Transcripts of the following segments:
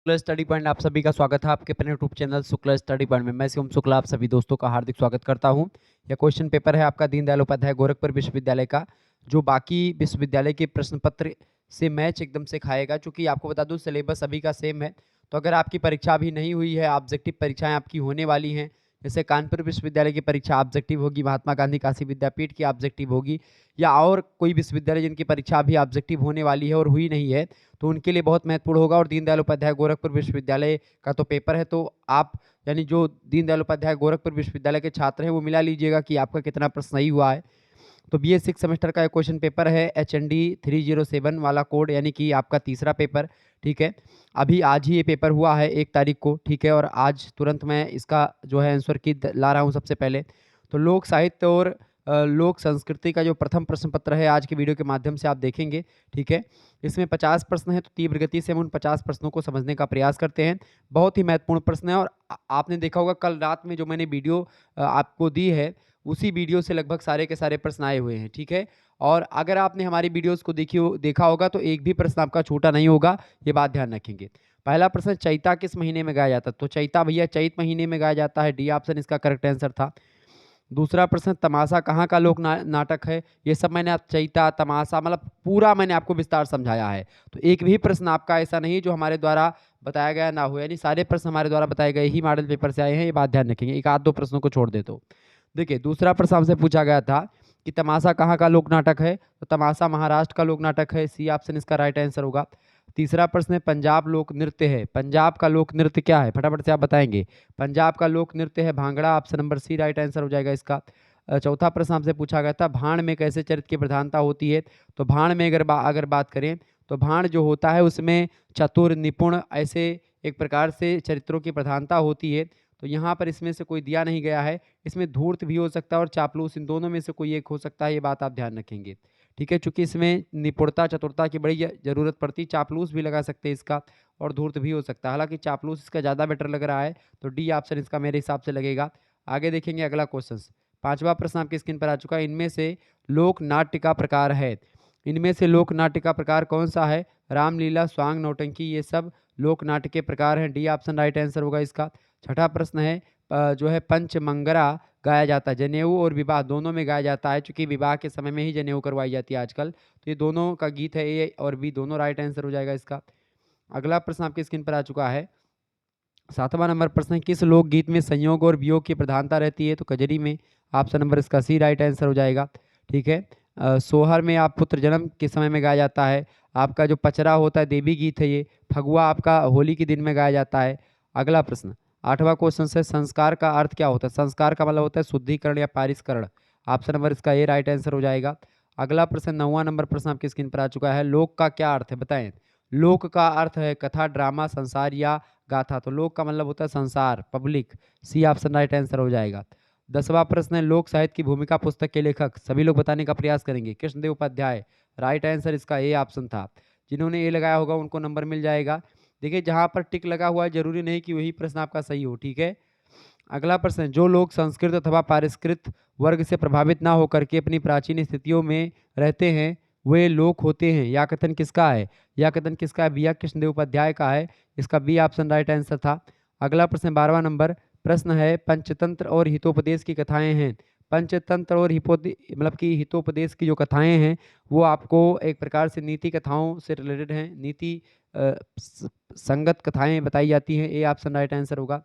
Shukla study point आप सभी का स्वागत है आपके अपने YouTube channel Shukla study point में। मैं शिवम शुक्ला आप सभी दोस्तों का हार्दिक स्वागत करता हूं। यह क्वेश्चन पेपर है आपका दीनदयाल उपाध्याय गोरखपुर विश्वविद्यालय का, जो बाकी विश्वविद्यालय के प्रश्न पत्र से मैच एकदम से खाएगा। चूंकि आपको बता दूं सिलेबस सभी का सेम है, तो अगर आपकी परीक्षा अभी नहीं हुई है, ऑब्जेक्टिव परीक्षाएं आपकी होने वाली हैं। जैसे कानपुर विश्वविद्यालय की परीक्षा ऑब्जेक्टिव होगी, महात्मा गांधी काशी विद्यापीठ की ऑब्जेक्टिव होगी, या और कोई विश्वविद्यालय जिनकी परीक्षा अभी ऑब्जेक्टिव होने वाली है और हुई नहीं है, तो उनके लिए बहुत महत्वपूर्ण होगा। और दीनदयाल उपाध्याय गोरखपुर विश्वविद्यालय का तो पेपर है, तो आप यानी जो दीनदयाल उपाध्याय गोरखपुर विश्वविद्यालय के छात्र हैं वो मिला लीजिएगा कि आपका कितना प्रश्न सही हुआ है। तो बी ए सिक्स सेमेस्टर का क्वेश्चन पेपर है HND 307 वाला कोड, यानी कि आपका तीसरा पेपर। ठीक है, अभी आज ही ये पेपर हुआ है 1 तारीख को। ठीक है, और आज तुरंत मैं इसका जो है आंसर की ला रहा हूँ सबसे पहले। तो लोक साहित्य और लोक संस्कृति का जो प्रथम प्रश्न पत्र है आज के वीडियो के माध्यम से आप देखेंगे। ठीक है, इसमें 50 प्रश्न है, तो तीव्र गति से हम उन 50 प्रश्नों को समझने का प्रयास करते हैं। बहुत ही महत्वपूर्ण प्रश्न है, और आपने देखा होगा कल रात में जो मैंने वीडियो आपको दी है, उसी वीडियो से लगभग सारे के सारे प्रश्न आए हुए हैं। ठीक है, और अगर आपने हमारी वीडियोस को देखा होगा तो एक भी प्रश्न आपका छूटा नहीं होगा, ये बात ध्यान रखेंगे। पहला प्रश्न, चैता किस महीने में गाया जाता है? तो चैता भैया चैत महीने में गाया जाता है, डी ऑप्शन इसका करेक्ट आंसर था। दूसरा प्रश्न, तमाशा कहाँ का लोक नाटक है? ये सब मैंने आप चैता तमाशा मतलब पूरा मैंने आपको विस्तार समझाया है। तो एक भी प्रश्न आपका ऐसा नहीं जो हमारे द्वारा बताया गया ना हो, यानी सारे प्रश्न हमारे द्वारा बताए गए ही मॉडल पेपर से आए हैं, ये बात ध्यान रखेंगे। एक आध दो प्रश्नों को छोड़ दे तो देखिए, दूसरा प्रश्न हमसे पूछा गया था कि तमाशा कहाँ का लोक नाटक है? तो तमाशा महाराष्ट्र का लोक नाटक है, सी ऑप्शन इसका राइट आंसर होगा। तीसरा प्रश्न है, पंजाब लोक नृत्य है, पंजाब का लोक नृत्य क्या है? फटाफट से आप बताएंगे। पंजाब का लोक नृत्य है Bhangra, option number C right answer हो जाएगा इसका। चौथा प्रश्न हमसे पूछा गया था, भाण में कैसे चरित्र की प्रधानता होती है? तो भाण में अगर बात करें तो भाण जो होता है उसमें चतुर निपुण ऐसे एक प्रकार से चरित्रों की प्रधानता होती है। तो यहाँ पर इसमें से कोई दिया नहीं गया है, इसमें धूर्त भी हो सकता है और चापलूस, इन दोनों में से कोई एक हो सकता है, ये बात आप ध्यान रखेंगे। ठीक है, चूंकि इसमें निपुणता चतुरता की बड़ी जरूरत पड़ती है, चापलूस भी लगा सकते हैं इसका, और धूर्त भी हो सकता है। हालांकि चापलूस इसका ज़्यादा बेटर लग रहा है, तो डी ऑप्शन इसका मेरे हिसाब से लगेगा। आगे देखेंगे अगला क्वेश्चन। पांचवा प्रश्न आपकी स्क्रीन पर आ चुका है, इनमें से लोक नाट्य का प्रकार है। इनमें से लोक नाट्य का प्रकार कौन सा है? रामलीला, स्वांग, नौटंकी, ये सब लोक नाट्य के प्रकार हैं, डी ऑप्शन राइट आंसर होगा इसका। छठा प्रश्न है, जो है पंचमंगरा गाया जाता है, जनेऊ और विवाह दोनों में गाया जाता है, क्योंकि विवाह के समय में ही जनेऊ करवाई जाती है आजकल। तो ये दोनों का गीत है, ए और बी दोनों राइट आंसर हो जाएगा इसका। अगला प्रश्न आपकी स्क्रीन पर आ चुका है, 7वां नंबर प्रश्न है, किस लोकगीत में संयोग और वियोग की प्रधानता रहती है? तो कजरी में, ऑप्शन नंबर इसका सी राइट आंसर हो जाएगा। ठीक है, सोहर में आप पुत्र जन्म के समय में गाया जाता है। आपका जो पचरा होता है देवी गीत है ये। फगुआ आपका होली के दिन में गाया जाता है। अगला प्रश्न, 8वां क्वेश्चन से, संस्कार का अर्थ क्या होता है? संस्कार का मतलब होता है शुद्धिकरण या पारिष्करण, ऑप्शन नंबर इसका ए राइट आंसर हो जाएगा। अगला प्रश्न, 9वां नंबर प्रश्न आपकी स्क्रीन पर आ चुका है, लोक का क्या अर्थ है बताएं? लोक का अर्थ है कथा, ड्रामा, संसार या गाथा। तो लोक का मतलब होता है संसार, public, C option right answer हो जाएगा। 10वां प्रश्न है, लोक साहित्य की भूमिका पुस्तक के लेखक, सभी लोग बताने का प्रयास करेंगे। कृष्णदेव उपाध्याय, राइट आंसर इसका ए ऑप्शन था। जिन्होंने ए लगाया होगा उनको नंबर मिल जाएगा। देखिए, जहां पर टिक लगा हुआ है जरूरी नहीं कि वही प्रश्न आपका सही हो। ठीक है, अगला प्रश्न, जो लोग संस्कृत अथवा पारिष्कृत वर्ग से प्रभावित ना होकर के अपनी प्राचीन स्थितियों में रहते हैं वे लोक होते हैं, यह कथन किसका है? यह कथन किसका है भैया? कृष्णदेव उपाध्याय का है, इसका बी ऑप्शन राइट आंसर था। अगला प्रश्न 12वां नंबर प्रश्न है, पंचतंत्र और हितोपदेश की कथाएं हैं। पंचतंत्र और मतलब कि हितोपदेश की जो कथाएं हैं वो आपको एक प्रकार से नीति कथाओं से रिलेटेड हैं, नीति संगत कथाएं बताई जाती हैं, ए ऑप्शन राइट आंसर होगा।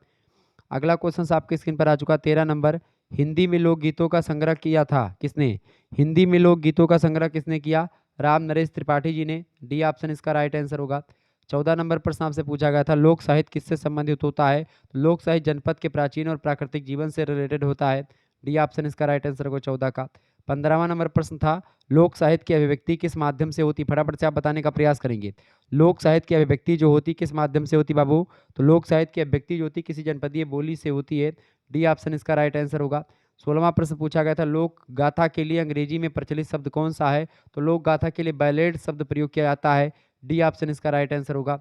अगला क्वेश्चन आपके स्क्रीन पर आ चुका, 13 नंबर, हिंदी में लोकगीतों का संग्रह किया था किसने? हिंदी में लोकगीतों का संग्रह किसने किया? राम नरेश त्रिपाठी जी ने, डी ऑप्शन इसका राइट आंसर होगा। 14 नंबर प्रश्न आपसे पूछा गया था, लोक साहित्य किससे संबंधित होता है? लोक साहित्य जनपद के प्राचीन और प्राकृतिक जीवन से रिलेटेड होता है, डी ऑप्शन इसका राइट आंसर होगा 14 का। 15वां नंबर प्रश्न था, लोक साहित्य की अभिव्यक्ति किस माध्यम से होती? फटाफट से आप बताने का प्रयास करेंगे। लोक साहित्य की अभिव्यक्ति जो होती किस माध्यम से होती बाबू? तो लोक साहित्य की अभिव्यक्ति जो होती किसी जनपदीय बोली से होती है, डी ऑप्शन इसका राइट आंसर होगा। 16वां प्रश्न पूछा गया था, लोक गाथा के लिए अंग्रेजी में प्रचलित शब्द कौन सा है? तो लोक गाथा के लिए बैलेड शब्द प्रयोग किया जाता है, डी ऑप्शन इसका राइट आंसर होगा।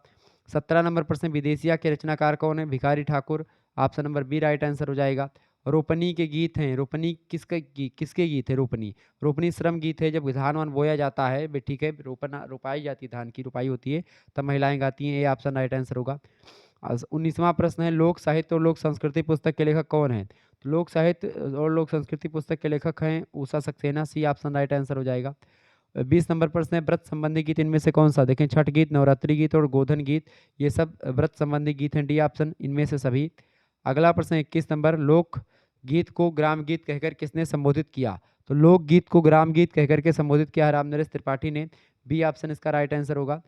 17 नंबर प्रश्न, विदेशिया के रचनाकार कौन है? Bhikhari Thakur, option number B right answer हो जाएगा। रोपनी के गीत हैं। रोपनी किसके गीत है? रोपनी रोपनी श्रम गीत है, जब धान वान बोया जाता है ठीक है, रोपाई जाती है, धान की रोपाई होती है, तब महिलाएं गाती हैं। ये ऑप्शन राइट आंसर होगा। 19वां प्रश्न है, लोक साहित्य और लोक संस्कृति पुस्तक के लेखक कौन है? तो लोक साहित्य और लोक संस्कृति पुस्तक के लेखक हैं Usha Saxena. C option right answer हो जाएगा। 20 नंबर प्रश्न है, व्रत संबंधी गीत इनमें से कौन सा? देखें, छठ गीत, नवरात्रि गीत और गोधन गीत, ये सब व्रत संबंधी गीत हैं। डी ऑप्शन इनमें से सभी। अगला प्रश्न 21 नंबर, लोक गीत को ग्राम गीत कहकर किसने संबोधित किया? तो लोक गीत को ग्राम गीत कहकर के संबोधित किया रामनरेश त्रिपाठी ने। बी ऑप्शन इसका राइट आंसर होगा।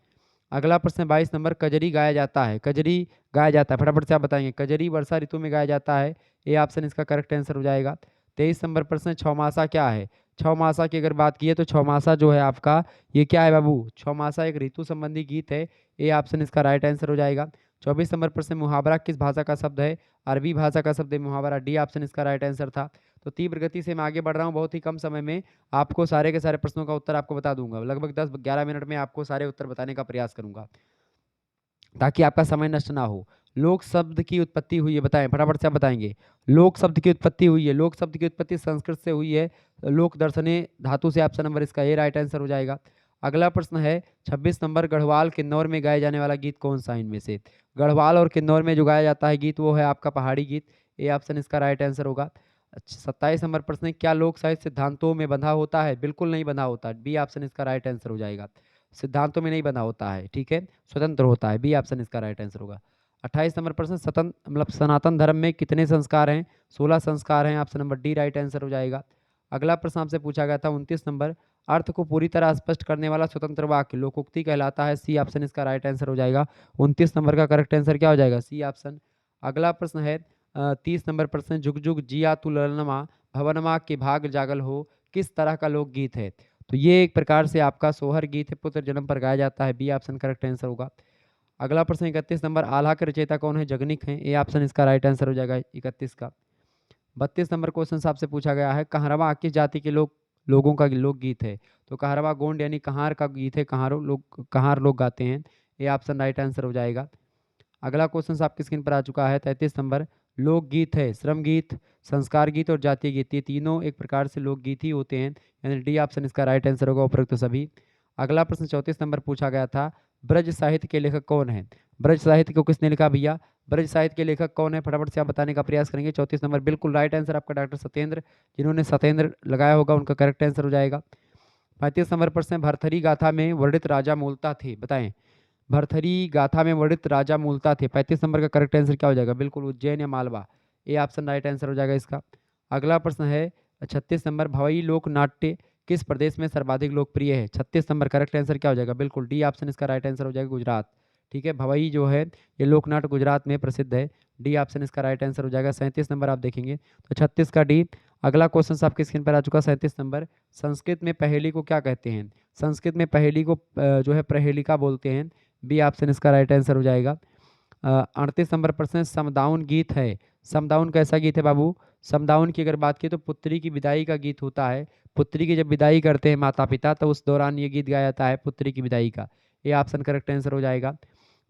अगला प्रश्न 22 नंबर, कजरी गाया जाता है। कजरी गाया जाता है, फटाफट से आप बताएंगे। कजरी वर्षा ऋतु में गाया जाता है। ए ऑप्शन इसका करेक्ट आंसर हो जाएगा। 23 नंबर प्रश्न, छौमासा क्या है? छौमासा की अगर बात की है तो छौमासा जो है आपका, ये क्या है बाबू? छौमासा एक ऋतु संबंधी गीत है। ए ऑप्शन इसका राइट आंसर हो जाएगा। 24 नंबर प्रश्न, मुहावरा किस भाषा का शब्द है? अरबी भाषा का शब्द है मुहावरा। डी ऑप्शन इसका राइट आंसर था। तो तीव्र गति से मैं आगे बढ़ रहा हूँ, बहुत ही कम समय में आपको सारे के सारे प्रश्नों का उत्तर आपको बता दूंगा। लगभग 10-11 मिनट में आपको सारे उत्तर बताने का प्रयास करूंगा ताकि आपका समय नष्ट ना हो। लोक शब्द की उत्पत्ति हुई है, बताएं, फटाफट से आप बताएंगे। लोक शब्द की उत्पत्ति हुई है, लोक शब्द की उत्पत्ति संस्कृत से हुई है, लोक दर्शने धातु से। ऑप्शन नंबर इसका ए राइट आंसर हो जाएगा। अगला प्रश्न है 26 नंबर, गढ़वाल किन्नौर में गाए जाने वाला गीत कौन सा है इनमें से? गढ़वाल और किन्नौर में जो गाया जाता है गीत वो है आपका पहाड़ी गीत। ए ऑप्शन इसका राइट आंसर होगा। 27 नंबर प्रश्न है, क्या लोक साहित्य सिद्धांतों में बंधा होता है? बिल्कुल नहीं बंधा होता। बी ऑप्शन इसका राइट आंसर हो जाएगा। सिद्धांतों में नहीं बंधा होता है, ठीक है, स्वतंत्र होता है। बी ऑप्शन इसका राइट आंसर होगा। 28 नंबर प्रश्न, स्वतंत्र मतलब सनातन धर्म में कितने संस्कार हैं? 16 संस्कार हैं। Option number D right answer हो जाएगा। अगला प्रश्न आपसे पूछा गया था 29 नंबर, अर्थ को पूरी तरह स्पष्ट करने वाला स्वतंत्र वाक्य लोकोक्ति कहलाता है। सी ऑप्शन इसका राइट आंसर हो जाएगा। 29 नंबर का करेक्ट आंसर क्या हो जाएगा? C option. अगला प्रश्न है 30 नंबर प्रश्न, जुग जुग जिया तू ललनमा भवनमा के भाग जागल हो किस तरह का लोकगीत है? तो ये एक प्रकार से आपका सोहर गीत है, पुत्र जन्म पर गाया जाता है। बी ऑप्शन करेक्ट आंसर होगा। अगला प्रश्न 31 नंबर, आल्हा के रचयिता कौन है? जगनिक हैं। ए ऑप्शन इसका राइट आंसर हो जाएगा 31 का। 32 नंबर क्वेश्चन आपसे पूछा गया है, कहारवा किस जाति के लोगों का लोकगीत है? तो कहारवा गोंड यानी कहार का गीत है, कहार लोग गाते हैं। ये ऑप्शन राइट आंसर हो जाएगा। अगला क्वेश्चन आपकी स्क्रीन पर आ चुका है 33 नंबर, लोकगीत है, श्रम गीत, संस्कार गीत और जातीय गीत, ये तीनों एक प्रकार से लोकगीत ही होते हैं, यानी डी ऑप्शन इसका राइट आंसर होगा, उपरोक्त सभी। अगला प्रश्न 34 नंबर पूछा गया था, ब्रज साहित्य के लेखक कौन है? ब्रज साहित्य को किसने लिखा भैया? ब्रज साहित्य के लेखक कौन है, फटाफट से आप बताने का प्रयास करेंगे। 34 नंबर बिल्कुल राइट आंसर आपका डॉक्टर सत्येंद्र, जिन्होंने सत्येंद्र लगाया होगा उनका करेक्ट आंसर हो जाएगा। 35 नंबर प्रश्न, भरथरी गाथा में वर्णित राजा मूलतः थे, बताएं। भरथरी गाथा में वर्णित राजा मूलतः थे। 35 नंबर का करेक्ट आंसर क्या हो जाएगा? बिल्कुल उज्जैन या Malwa. A option right answer हो जाएगा इसका। अगला प्रश्न है 36 नंबर, भवई लोक नाट्य किस प्रदेश में सर्वाधिक लोकप्रिय है? 36 नंबर करेक्ट आंसर क्या हो जाएगा? बिल्कुल डी ऑप्शन इसका राइट आंसर हो जाएगा, गुजरात। ठीक है, भवई जो है ये लोकनाट्य गुजरात में प्रसिद्ध है। डी ऑप्शन इसका राइट आंसर हो जाएगा। 37 नंबर आप देखेंगे तो 36 का डी। अगला क्वेश्चन आपके स्क्रीन पर आ चुका 37 नंबर, संस्कृत में पहेली को क्या कहते हैं? संस्कृत में पहेली को जो है प्रहेलिका बोलते हैं। बी ऑप्शन इसका राइट आंसर हो जाएगा। 38 नंबर प्रश्न, समदाउन गीत है, समदाउन कैसा गीत है बाबू? समदाउन की अगर बात की तो पुत्री की विदाई का गीत होता है। पुत्री की जब विदाई करते हैं माता पिता तो उस दौरान ये गीत गाया जाता है, पुत्री की विदाई का। ये ऑप्शन करेक्ट आंसर हो जाएगा।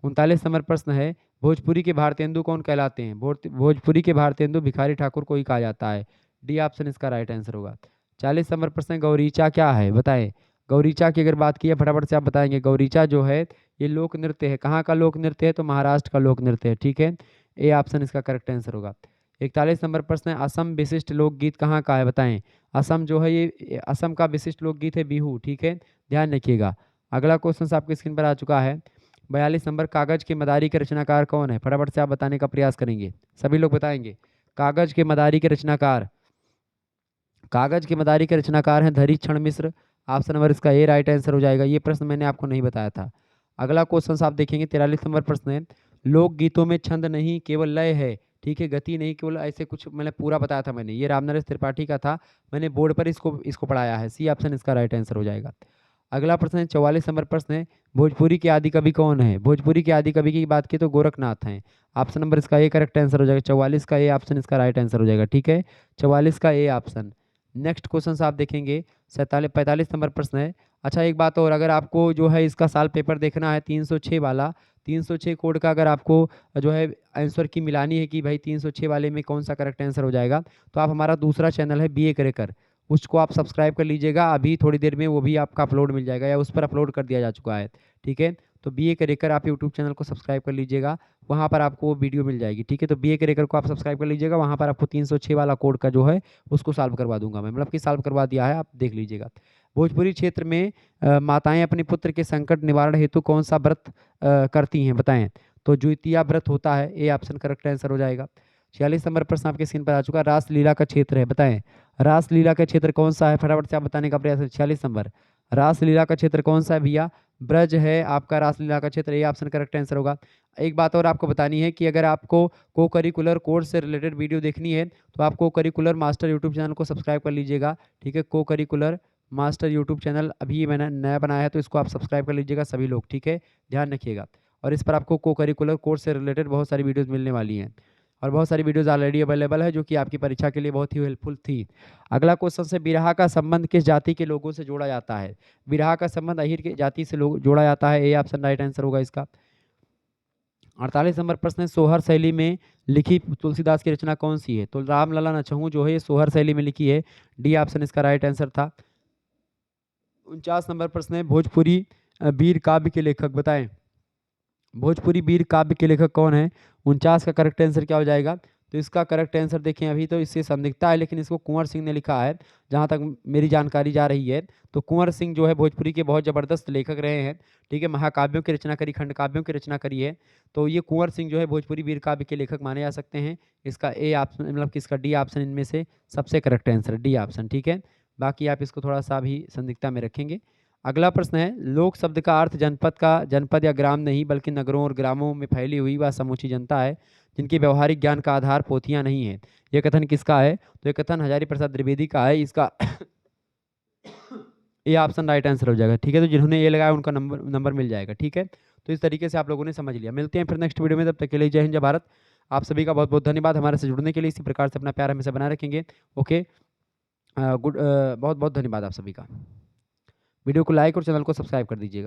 39 नंबर प्रश्न है, भोजपुरी के भारतेंदु कौन कहलाते हैं? भोजपुरी के भारतेंदु भिखारी ठाकुर को ही कहा जाता है। डी ऑप्शन इसका राइट आंसर होगा। 40 नंबर प्रश्न, गौरीचा क्या है, बताएं। गौरीचा की अगर बात की है फटाफट से आप बताएंगे। गौरीचा जो है ये लोक नृत्य है, कहाँ का लोक नृत्य है? तो महाराष्ट्र का लोक नृत्य है, ठीक है। ए ऑप्शन इसका करेक्ट आंसर होगा। 41 नंबर प्रश्न है, असम विशिष्ट लोकगीत कहाँ का है, बताएं। असम जो है ये असम का विशिष्ट लोकगीत है बिहू, ठीक है, ध्यान रखिएगा। अगला क्वेश्चन आपके स्क्रीन पर आ चुका है 42 नंबर, कागज के मदारी के रचनाकार कौन है? फटाफट से आप बताने का प्रयास करेंगे, सभी लोग बताएंगे। कागज के मदारी के रचनाकार, कागज के मदारी के रचनाकार हैं धरीक्षण मिश्र। ऑप्शन नंबर इसका ए राइट आंसर हो जाएगा। ये प्रश्न मैंने आपको नहीं बताया था। अगला क्वेश्चन आप देखेंगे 43 नंबर प्रश्न है, लोकगीतों में छंद नहीं केवल लय है, ठीक है, गति नहीं केवल, ऐसे कुछ मैंने पूरा बताया था मैंने, ये रामनरेश त्रिपाठी का था, मैंने बोर्ड पर इसको पढ़ाया है। सी ऑप्शन इसका राइट आंसर हो जाएगा। अगला प्रश्न है 44 नंबर प्रश्न है, भोजपुरी के आदि कवि कौन है? भोजपुरी के आदि कवि की बात की तो गोरखनाथ हैं। ऑप्शन नंबर इसका ए करेक्ट आंसर हो जाएगा। 44 का ए ऑप्शन इसका राइट आंसर हो जाएगा, ठीक है, 44 का ए ऑप्शन। नेक्स्ट क्वेश्चन आप देखेंगे 45 नंबर प्रश्न है। अच्छा एक बात और, अगर आपको जो है इसका साल पेपर देखना है 306 वाला, 306 कोड का अगर आपको जो है आंसर की मिलानी है कि भाई 306 वाले में कौन सा करेक्ट आंसर हो जाएगा, तो आप हमारा दूसरा चैनल है बीए क्रैकर, उसको आप सब्सक्राइब कर लीजिएगा। अभी थोड़ी देर में वो भी आपका अपलोड मिल जाएगा या उस पर अपलोड कर दिया जा चुका है। ठीक है, तो बीए क्रैकर आप यूट्यूब चैनल को सब्सक्राइब कर लीजिएगा, वहाँ पर आपको वो वीडियो मिल जाएगी। ठीक है, तो बीए क्रैकर को आप सब्सक्राइब कर लीजिएगा, वहाँ पर आपको 306 वाला कोड का जो है उसको सॉल्व करवा दूंगा मैं, मतलब कि सॉल्व करवा दिया है, आप देख लीजिएगा। भोजपुरी क्षेत्र में माताएं अपने पुत्र के संकट निवारण हेतु कौन सा व्रत करती हैं, बताएं। तो द्वितीया व्रत होता है, ए ऑप्शन करेक्ट आंसर हो जाएगा। 46 नंबर प्रश्न आपके स्क्रीन पर आ चुका है, रासलीला का क्षेत्र है, बताएं रासलीला का क्षेत्र कौन सा है, फटाफट से आप बताने का प्रयास करें। 46 नंबर, रासलीला का क्षेत्र कौन सा है भैया, ब्रज है आपका रासलीला का क्षेत्र, ये ऑप्शन करेक्ट आंसर होगा। एक बात और आपको बतानी है कि अगर आपको को करिकुलर कोर्स से रिलेटेड वीडियो देखनी है तो आप को करिकुलर मास्टर यूट्यूब चैनल को सब्सक्राइब कर लीजिएगा। ठीक है, को करिकुलर मास्टर यूट्यूब चैनल अभी मैंने नया बनाया है, तो इसको आप सब्सक्राइब कर लीजिएगा सभी लोग। ठीक है, ध्यान रखिएगा, और इस पर आपको को करिकुलर कोर्स से रिलेटेड बहुत सारी वीडियोज़ मिलने वाली हैं, और बहुत सारी वीडियोज़ ऑलरेडी अवेलेबल है जो कि आपकी परीक्षा के लिए बहुत ही हेल्पफुल थी। अगला क्वेश्चन से, बिरहा का संबंध किस जाति के लोगों से जोड़ा जाता है। बिरहा का संबंध अहीर के जाति से जोड़ा जाता है, ए ऑप्शन राइट आंसर होगा इसका। 48 नंबर प्रश्न है, सोहर शैली में लिखी तुलसीदास की रचना कौन सी है। तो रामलला नछहु जो है ये सोहर शैली में लिखी है, डी ऑप्शन इसका राइट आंसर था। 49 नंबर प्रश्न है, भोजपुरी वीर काव्य के लेखक बताएं। भोजपुरी वीर काव्य के लेखक कौन है। 49 का करेक्ट आंसर क्या हो जाएगा, तो इसका करेक्ट आंसर देखें, अभी तो इससे संदिग्धता है लेकिन इसको कुंवर सिंह ने लिखा है, जहाँ तक मेरी जानकारी जा रही है। तो कुंवर सिंह जो है भोजपुरी के बहुत ज़बरदस्त लेखक रहे हैं। ठीक है, महाकाव्यों की रचना करी, खंड काव्यों की रचना करी है, तो ये कुंवर सिंह जो है भोजपुरी वीर काव्य के लेखक माने जा सकते हैं। इसका ए ऑप्शन, मतलब कि इसका डी ऑप्शन इनमें से सबसे करेक्ट आंसर, डी ऑप्शन। ठीक है, बाकी आप इसको थोड़ा सा भी संदिग्धता में रखेंगे। अगला प्रश्न है, लोक शब्द का अर्थ जनपद या ग्राम नहीं बल्कि नगरों और ग्रामों में फैली हुई वह समूची जनता है जिनकी व्यवहारिक ज्ञान का आधार पोथियां नहीं है। यह कथन किसका है, तो यह कथन हजारी प्रसाद द्विवेदी का है, इसका ये ऑप्शन राइट आंसर हो जाएगा। ठीक है, तो जिन्होंने ये लगाया उनका नंबर मिल जाएगा। ठीक है, तो इस तरीके से आप लोगों ने समझ लिया। मिलते हैं फिर नेक्स्ट वीडियो में, तब तक के लिए जय हिंद जय भारत। आप सभी का बहुत बहुत धन्यवाद हमारे से जुड़ने के लिए, इसी प्रकार से अपना प्यार हमेशा बनाए रखेंगे। ओके, बहुत बहुत धन्यवाद आप सभी का। वीडियो को लाइक और चैनल को सब्सक्राइब कर दीजिएगा।